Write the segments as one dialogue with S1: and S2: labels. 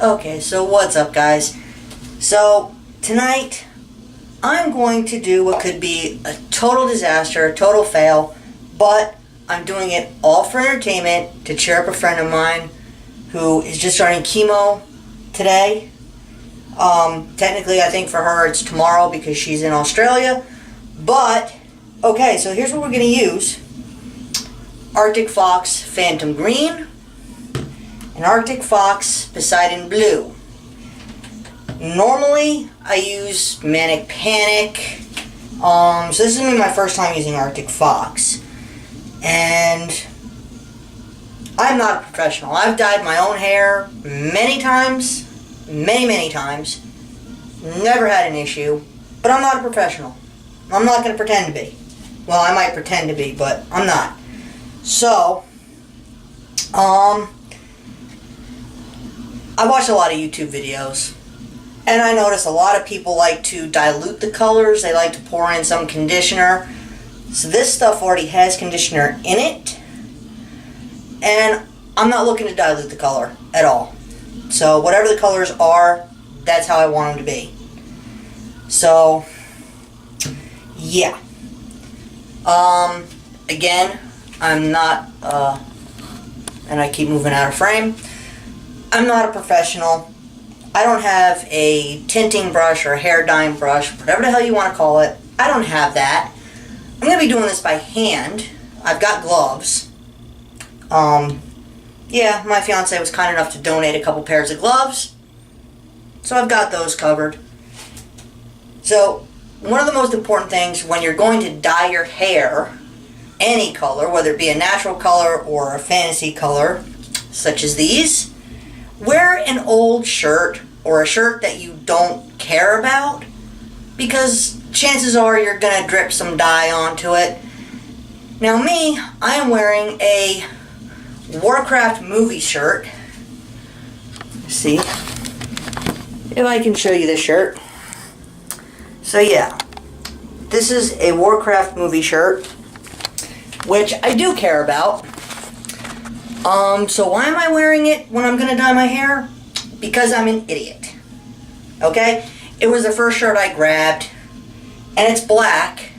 S1: Okay, so what's up, guys? So tonight I'm going to do what could be a total disaster, a total fail, but I'm doing it all for entertainment to cheer up a friend of mine who is just starting chemo today. Technically, I think for her it's tomorrow because she's in Australia. But, okay, so here's what we're going to use. Arctic Fox Phantom Green and Arctic Fox Poseidon Blue. Normally, I use Manic Panic. So this is going to be my first time using Arctic Fox. And I'm not a professional. I've dyed my own hair many times. Many times. Never had an issue. But I'm not a professional. I'm not going to pretend to be. Well, I might pretend to be, but I'm not. So, I watch a lot of YouTube videos. And I notice a lot of people like to dilute the colors. They like to pour in some conditioner. So this stuff already has conditioner in it. And I'm not looking to dilute the color at all. So whatever the colors are, that's how I want them to be. So, yeah. Again, I'm not, and I keep moving out of frame. I'm not a professional. I don't have a tinting brush or a hair dyeing brush, whatever the hell you want to call it. I don't have that. I'm going to be doing this by hand. I've got gloves. Yeah, my fiance was kind enough to donate a couple pairs of gloves. So I've got those covered. So, one of the most important things when you're going to dye your hair, any color, whether it be a natural color or a fantasy color, such as these, wear an old shirt or a shirt that you don't care about, because chances are you're going to drip some dye onto it. Now me, I am wearing a Warcraft movie shirt. Let's see if I can show you this shirt. So yeah, this is a Warcraft movie shirt, which I do care about. So why am I wearing it when I'm going to dye my hair? Because I'm an idiot. Okay? It was the first shirt I grabbed, and it's black,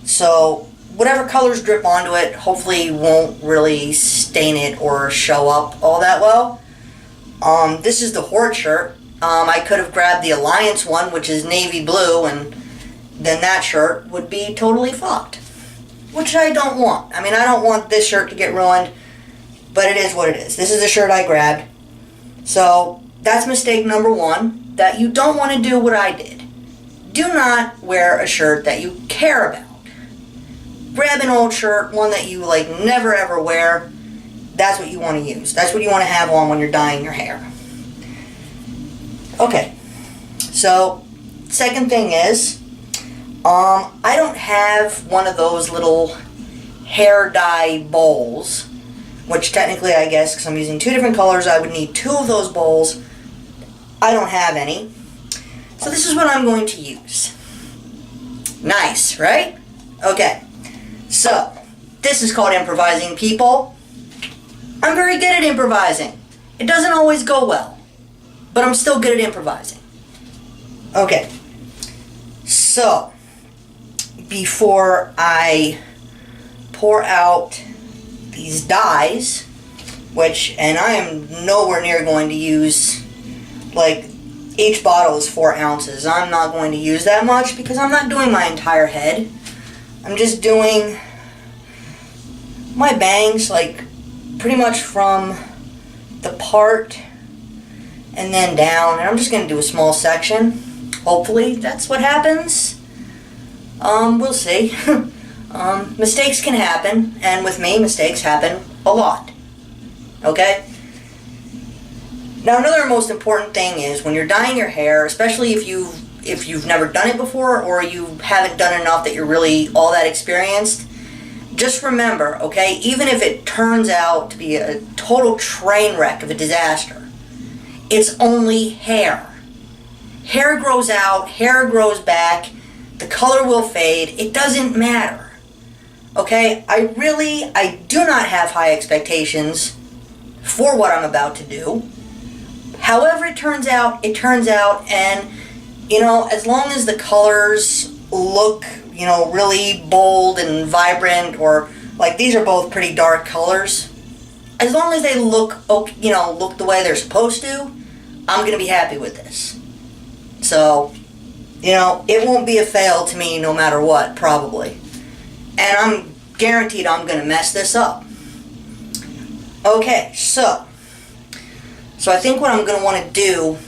S1: so whatever colors drip onto it hopefully won't really stain it or show up all that well. This is the Horde shirt. I could have grabbed the Alliance one, which is navy blue, and then that shirt would be totally fucked. Which I don't want. I mean, I don't want this shirt to get ruined, but it is what it is. This is the shirt I grabbed. So, that's mistake number one, that you don't want to do what I did. Do not wear a shirt that you care about. Grab an old shirt, one that you like never ever wear. That's what you want to use. That's what you want to have on when you're dyeing your hair. Okay. So, second thing is, I don't have one of those little hair dye bowls, which technically I guess because I'm using two different colors I would need two of those bowls. I don't have any. So this is what I'm going to use. Nice, right? Okay. So, this is called improvising, people. I'm very good at improvising. It doesn't always go well, but I'm still good at improvising. Okay. So, before I pour out these dyes, and I am nowhere near going to use, like, each bottle is 4 ounces. I'm not going to use that much because I'm not doing my entire head. I'm just doing my bangs, like, pretty much from the part and then down. And I'm just going to do a small section. Hopefully that's what happens. We'll see. Mistakes can happen, and with me, mistakes happen a lot. Okay? Now, another most important thing is when you're dyeing your hair, especially if you've never done it before or you haven't done enough that you're really all that experienced, just remember, okay, even if it turns out to be a total train wreck of a disaster, it's only hair. Hair grows out, hair grows back, the color will fade, it doesn't matter. Okay, I do not have high expectations for what I'm about to do. however it turns out, and, you know, as long as the colors look, you know, really bold and vibrant, or, like, these are both pretty dark colors, as long as they look, you know, look the way they're supposed to, I'm going to be happy with this. So, you know, it won't be a fail to me no matter what, probably. And I'm guaranteed I'm going to mess this up. Okay, so I think what I'm going to want to do,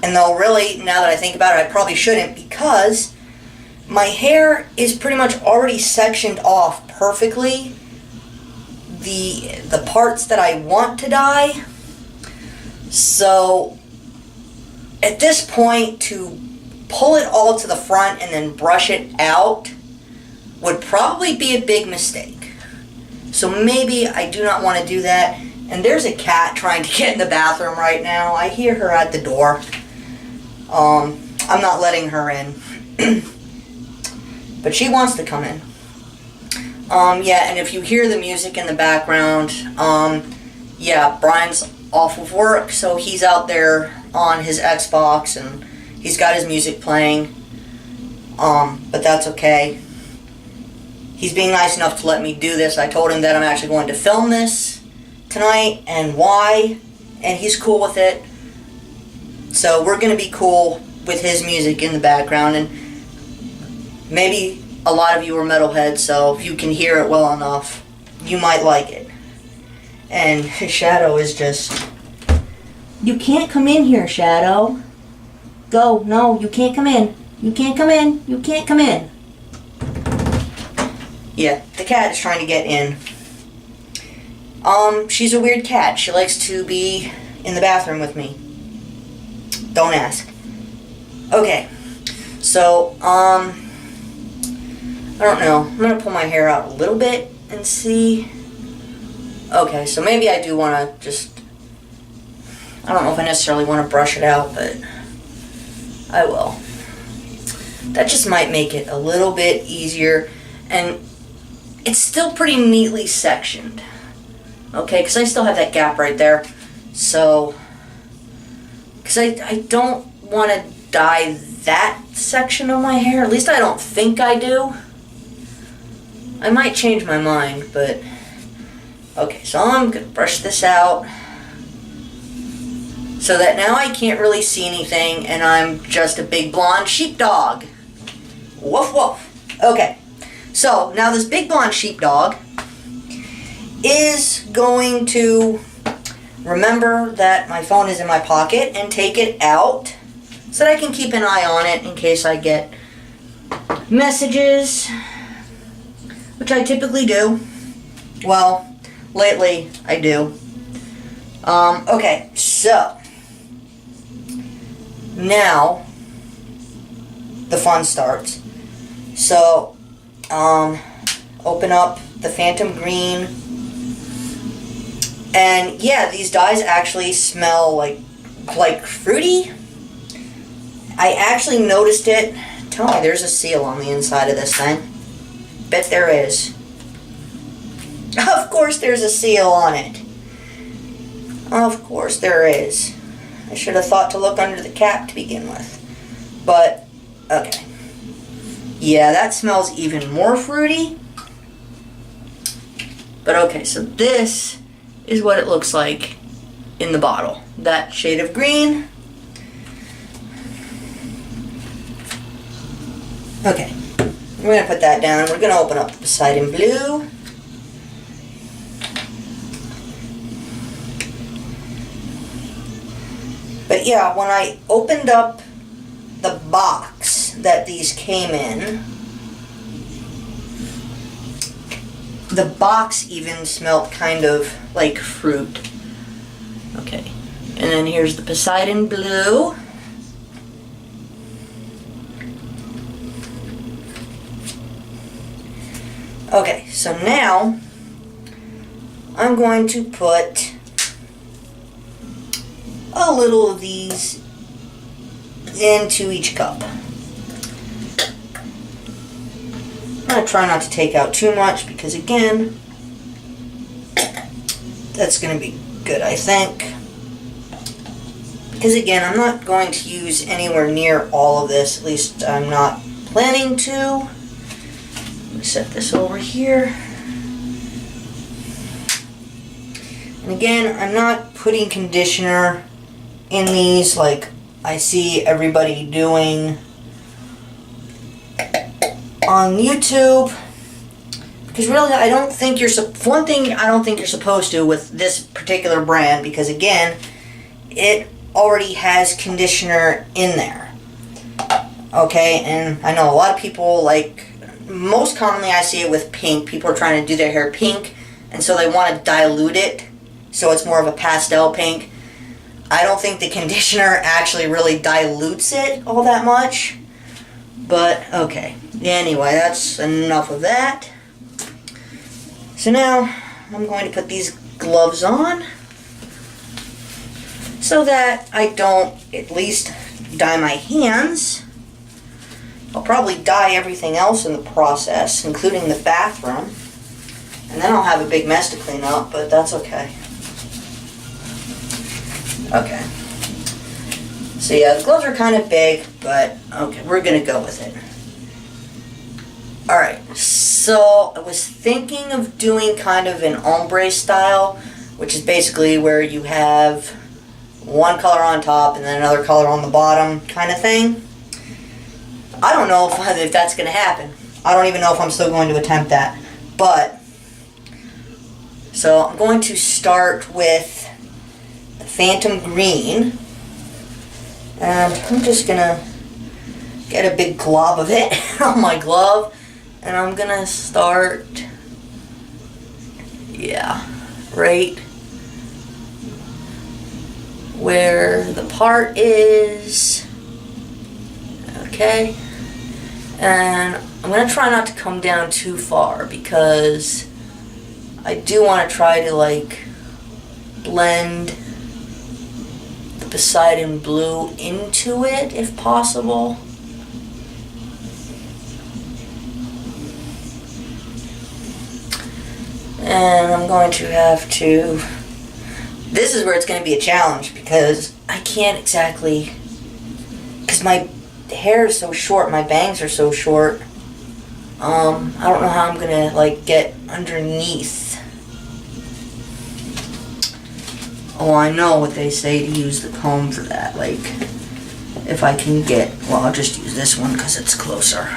S1: and though really, now that I think about it, I probably shouldn't, because my hair is pretty much already sectioned off perfectly the parts that I want to dye. So at this point, to pull it all to the front and then brush it out would probably be a big mistake. So maybe I do not want to do that. And there's a cat trying to get in the bathroom right now. I hear her at the door. I'm not letting her in. But she wants to come in. Yeah, and if you hear the music in the background, yeah, Brian's off of work, so he's out there on his Xbox, and he's got his music playing. But that's okay. He's being nice enough to let me do this. I told him that I'm actually going to film this tonight, and why, and he's cool with it. So we're going to be cool with his music in the background, and maybe a lot of you are metalheads, so if you can hear it well enough, you might like it. And Shadow is just... You can't come in here, Shadow. Go. No, you can't come in. You can't come in. You can't come in. Yeah, the cat is trying to get in. She's a weird cat. She likes to be in the bathroom with me. Don't ask. Okay. So, I don't know. I'm going to pull my hair out a little bit and see. Okay, so maybe I do want to just... I don't know if I necessarily want to brush it out, but I will. That just might make it a little bit easier. And it's still pretty neatly sectioned. Okay, because I still have that gap right there. So, because I don't want to dye that section of my hair. At least I don't think I do. I might change my mind, but... Okay, so I'm going to brush this out. So that now I can't really see anything, and I'm just a big blonde sheepdog. Woof woof. Okay, so now this big blonde sheepdog is going to remember that my phone is in my pocket and take it out so that I can keep an eye on it in case I get messages, which I typically do. Well, lately I do. Okay, so now the fun starts. So, open up the Phantom Green, and yeah, these dyes actually smell like fruity. I actually noticed it. Tell me there's a seal on the inside of this thing. Bet there is. Of course there's a seal on it. Of course there is. I should have thought to look under the cap to begin with. But, okay. Yeah, that smells even more fruity. But okay, so this is what it looks like in the bottle. That shade of green. Okay, we're going to put that down. We're going to open up the Poseidon Blue. But yeah, when I opened up the box that these came in, the box even smelled kind of like fruit. Okay, and then here's the Poseidon Blue. Okay, so now I'm going to put a little of these into each cup. I'm going to try not to take out too much because, again, that's going to be good, I think. because again, I'm not going to use anywhere near all of this, at least I'm not planning to. Let me set this over here. And again, I'm not putting conditioner in these like I see everybody doing on YouTube. Because really, I don't think you're, for one thing, I don't think you're supposed to with this particular brand, because again, it already has conditioner in there. Okay, and I know a lot of people, like, most commonly I see it with pink. People are trying to do their hair pink, and so they want to dilute it, so it's more of a pastel pink. I don't think the conditioner actually really dilutes it all that much, but okay. Anyway, that's enough of that. So now, I'm going to put these gloves on so that I don't at least dye my hands. I'll probably dye everything else in the process, including the bathroom. And then I'll have a big mess to clean up, but that's okay. Okay. So yeah, the gloves are kind of big, but okay, we're going to go with it. Alright, so I was thinking of doing kind of an ombre style, which is basically where you have one color on top and then another color on the bottom kind of thing. I don't know if that's going to happen. I don't even know if I'm still going to attempt that. But, so I'm going to start with the Phantom Green. And I'm just going to get a big glob of it on my glove. And I'm going to start, yeah, right where the part is. Okay. And I'm going to try not to come down too far because I do want to try to like blend the Poseidon blue into it if possible. And I'm going to have to, this is where it's going to be a challenge because I can't exactly, because my hair is so short, my bangs are so short, I don't know how I'm going to like get underneath. Oh, I know what they say to use the comb for that, like if I can get, well, I'll just use this one because it's closer.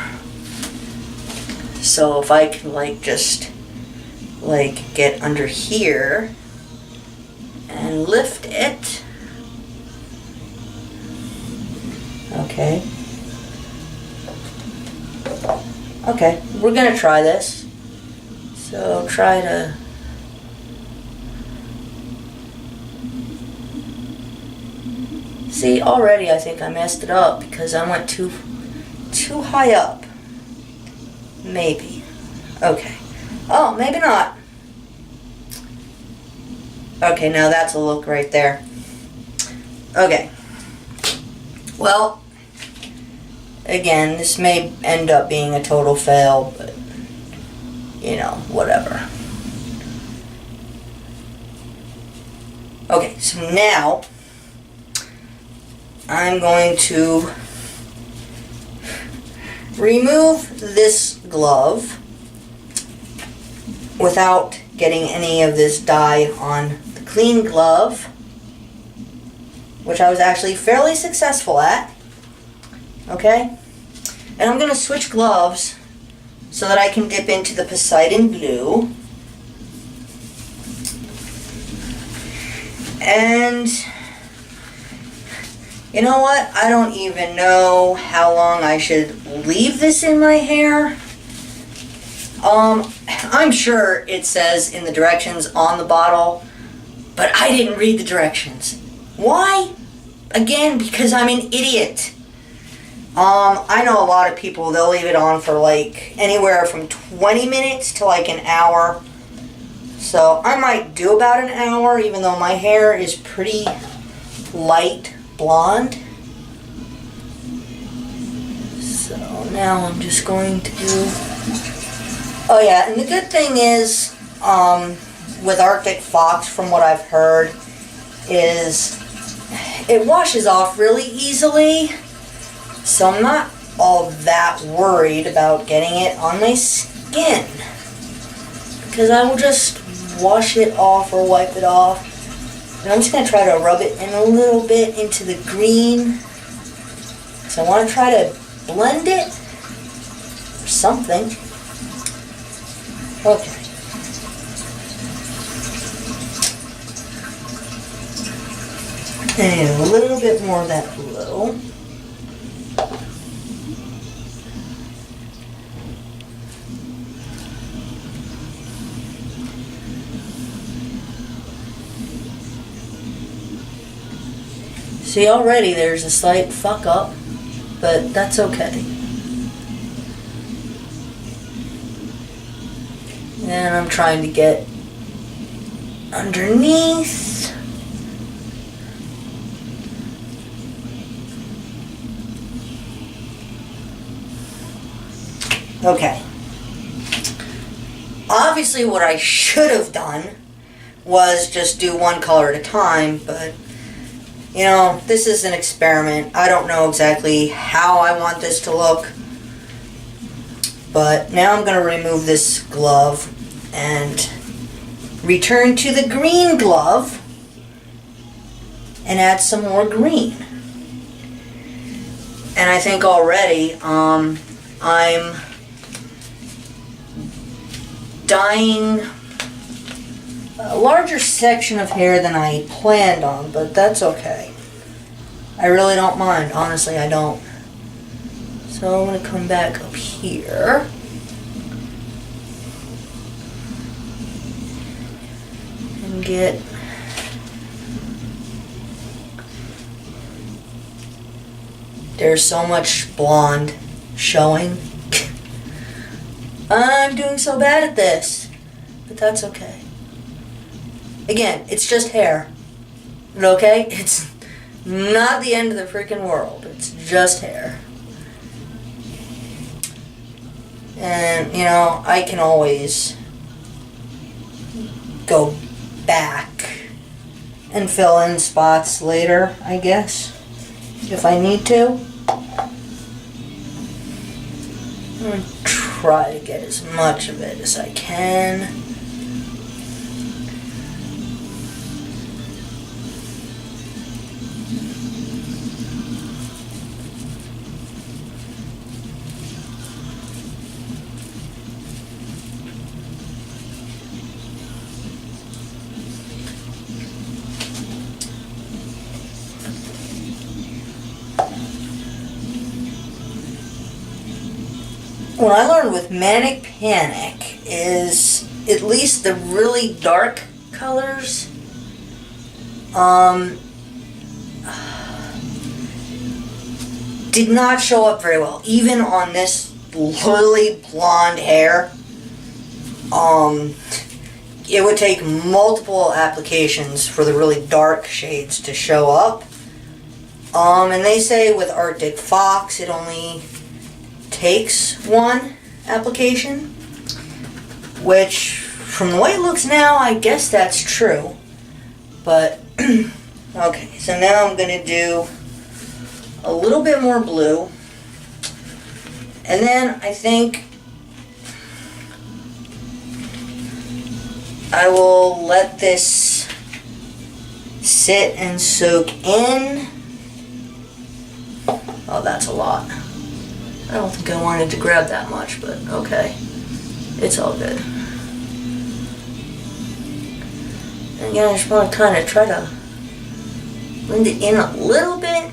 S1: So if I can like just like get under here and lift it. Okay. Okay, we're gonna try this. So try to see, already I think I messed it up because I went too high up. Maybe. Okay. Oh, maybe not. Okay, now that's a look right there. Okay. Well, again, this may end up being a total fail, but, you know, whatever. Okay, so now I'm going to remove this glove without getting any of this dye on the clean glove, which I was actually fairly successful at. Okay? And I'm going to switch gloves so that I can dip into the Poseidon blue. And you know what? I don't even know how long I should leave this in my hair. I'm sure it says in the directions on the bottle, but I didn't read the directions. Why? Again, because I'm an idiot. I know a lot of people, they'll leave it on for like anywhere from 20 minutes to like an hour. So I might do about an hour, even though my hair is pretty light blonde. So now I'm just going to do... Oh yeah, and the good thing is, with Arctic Fox, from what I've heard, is it washes off really easily, so I'm not all that worried about getting it on my skin, because I will just wash it off or wipe it off. And I'm just going to try to rub it in a little bit into the green. So I want to try to blend it or something. Okay. And a little bit more of that blue. See, already there's a slight fuck up, but that's okay. And I'm trying to get underneath. Okay. Obviously what I should have done was just do one color at a time, but you know, this is an experiment. I don't know exactly how I want this to look. But now I'm going to remove this glove and return to the green glove and add some more green. And I think already I'm dyeing a larger section of hair than I planned on, but that's okay. I really don't mind. Honestly, I don't. So I'm going to come back up here. And get there's so much blonde showing. I'm doing so bad at this, but that's okay. Again, it's just hair. Okay? It's not the end of the freaking world. It's just hair. And, you know, I can always go back and fill in spots later, I guess, if I need to. I'm going to try to get as much of it as I can. What I learned with Manic Panic is at least the really dark colors did not show up very well. Even on this really blonde hair, it would take multiple applications for the really dark shades to show up. And they say with Arctic Fox it only takes one application, which from the way it looks now, I guess that's true. But okay, so now I'm going to do a little bit more blue, and then I think I will let this sit and soak in. Oh, that's a lot. I don't think I wanted to grab that much, but okay. It's all good. And again, I just want to kind of try to blend it in a little bit.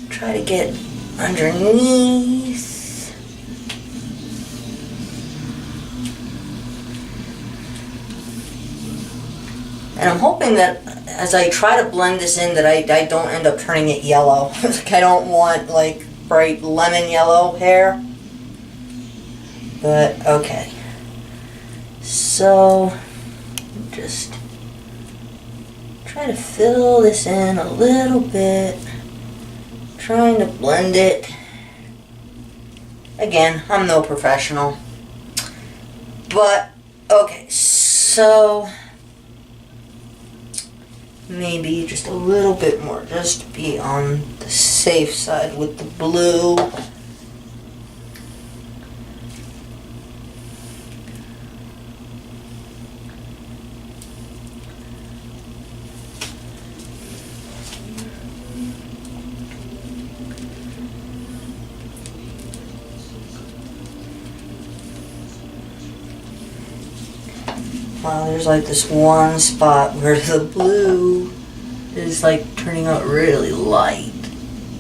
S1: Try to get underneath. And I'm hoping that as I try to blend this in that I don't end up turning it yellow. Like I don't want like bright lemon yellow hair. But okay. So just try to fill this in a little bit. Trying to blend it. Again, I'm no professional. But okay, so maybe just a little bit more, just to be on the safe side with the blue. Wow, there's like this one spot where the blue is like turning out really light.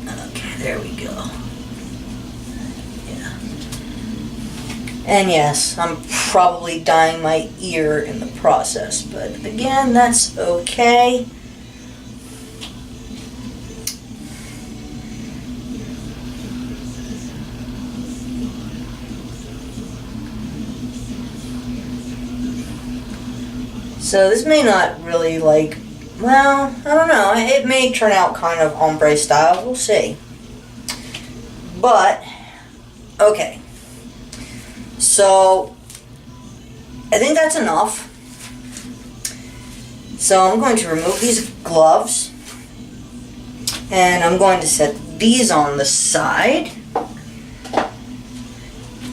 S1: Okay, there we go. Yeah. And yes, I'm probably dyeing my ear in the process, but again, that's okay. So this may not really well, I don't know, it may turn out kind of ombre style, we'll see. But, okay. So, I think that's enough. So I'm going to remove these gloves. And I'm going to set these on the side.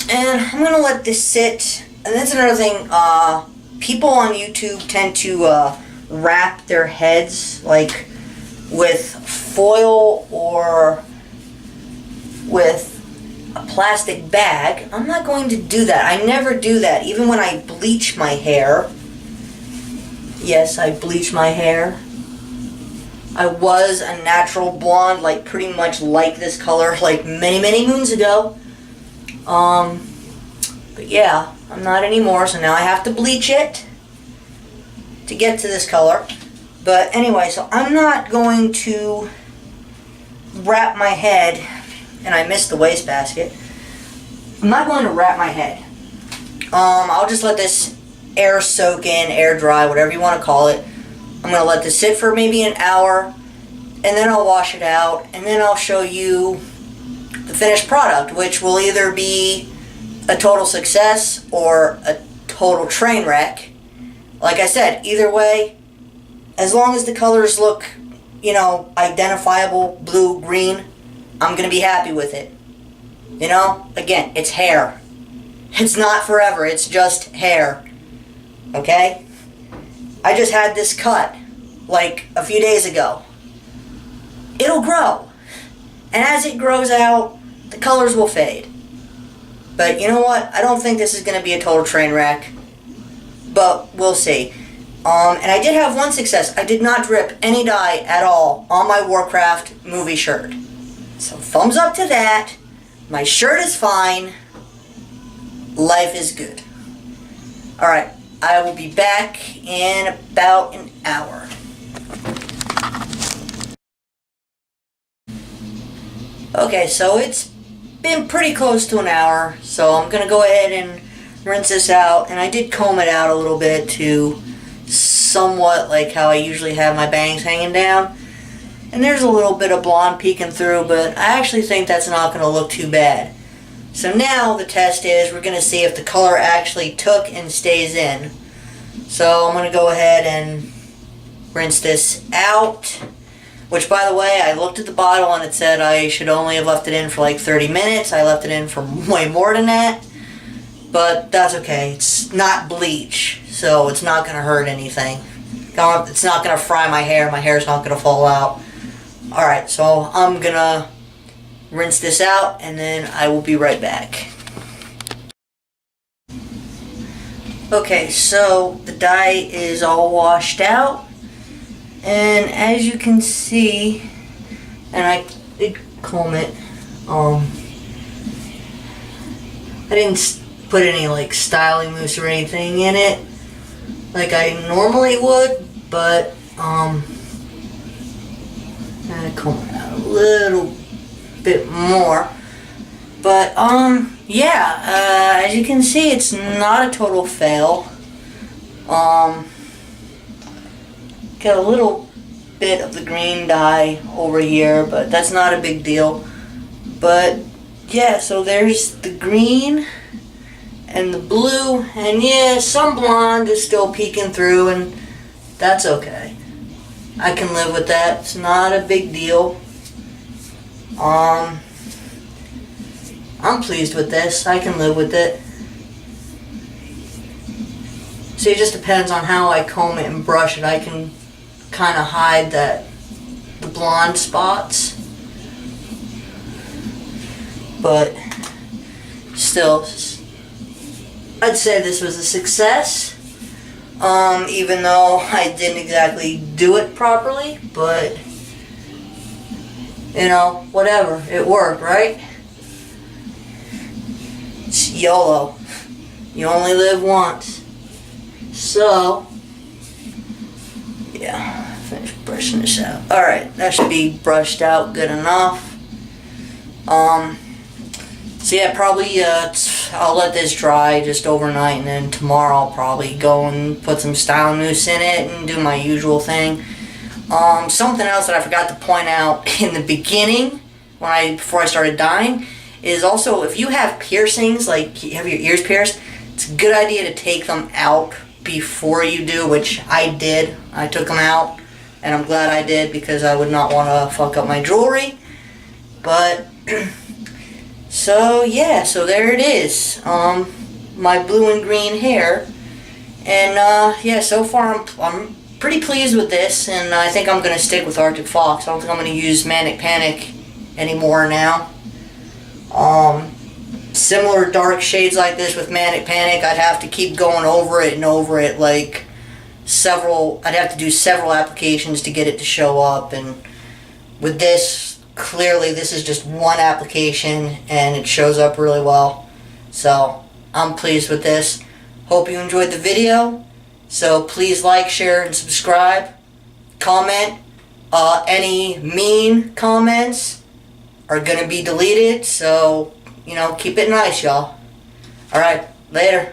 S1: And I'm going to let this sit. And that's another thing, people on YouTube tend to wrap their heads like with foil or with a plastic bag. I'm not going to do that. I never do that. Even when I bleach my hair. Yes, I bleach my hair. I was a natural blonde, like pretty much like this color, like many, many moons ago. But yeah, I'm not anymore, so now I have to bleach it to get to this color. But anyway, so I'm not going to wrap my head, and I missed the wastebasket. I'm not going to wrap my head. I'll just let this air soak in, air dry, whatever you want to call it. I'm going to let this sit for maybe an hour, and then I'll wash it out, and then I'll show you the finished product, which will either be a total success or a total train wreck. Like I said, either way, as long as the colors look, you know, identifiable, blue, green, I'm going to be happy with it. You know, again, it's hair. It's not forever, it's just hair. Okay? I just had this cut, like, a few days ago. It'll grow. And as it grows out, the colors will fade. But you know what? I don't think this is going to be a total train wreck. But we'll see. And I did have one success. I did not drip any dye at all on my Warcraft movie shirt. So thumbs up to that. My shirt is fine. Life is good. Alright, I will be back in about an hour. Okay, so it's been pretty close to an hour, so I'm going to go ahead and rinse this out. And I did comb it out a little bit to somewhat like how I usually have my bangs hanging down. And there's a little bit of blonde peeking through, but I actually think that's not going to look too bad. So now the test is we're going to see if the color actually took and stays in. So I'm going to go ahead and rinse this out. Which, by the way, I looked at the bottle and it said I should only have left it in for like 30 minutes. I left it in for way more than that. But that's okay. It's not bleach, so it's not going to hurt anything. It's not going to fry my hair. My hair's not going to fall out. Alright, so I'm going to rinse this out and then I will be right back. Okay, so the dye is all washed out. And as you can see, and I did comb it, I didn't put any like styling mousse or anything in it like I normally would, but I comb it out a little bit more. But yeah, as you can see, it's not a total fail. Got a little bit of the green dye over here, but that's not a big deal. But yeah, so there's the green and the blue, and yeah, some blonde is still peeking through, and that's okay. I can live with that. It's not a big deal. I'm pleased with this. I can live with it. See, it just depends on how I comb it and brush it. I can kind of hide the blonde spots. But still, I'd say this was a success. Even though I didn't exactly do it properly, but you know, whatever. It worked, right? It's YOLO. You only live once. So, yeah, finish brushing this out. Alright, that should be brushed out good enough. So yeah, probably I'll let this dry just overnight, and then tomorrow I'll probably go and put some style mousse in it and do my usual thing. Something else that I forgot to point out in the beginning, before I started dyeing, is also if you have piercings, like you have your ears pierced, it's a good idea to take them out before you do, which I did. I took them out, and I'm glad I did because I would not want to fuck up my jewelry. But so yeah, so there it is. My blue and green hair, and yeah, so far I'm pretty pleased with this, and I think I'm gonna stick with Arctic Fox. I don't think I'm gonna use Manic Panic anymore now. Similar dark shades like this with Manic Panic, I'd have to keep going over it and over it, like I'd have to do several applications to get it to show up, and with this, clearly this is just one application and it shows up really well. So I'm pleased with this. Hope you enjoyed the video. So please like, share, and subscribe. Comment. Any mean comments are gonna be deleted, so you know, keep it nice, y'all. Alright, later.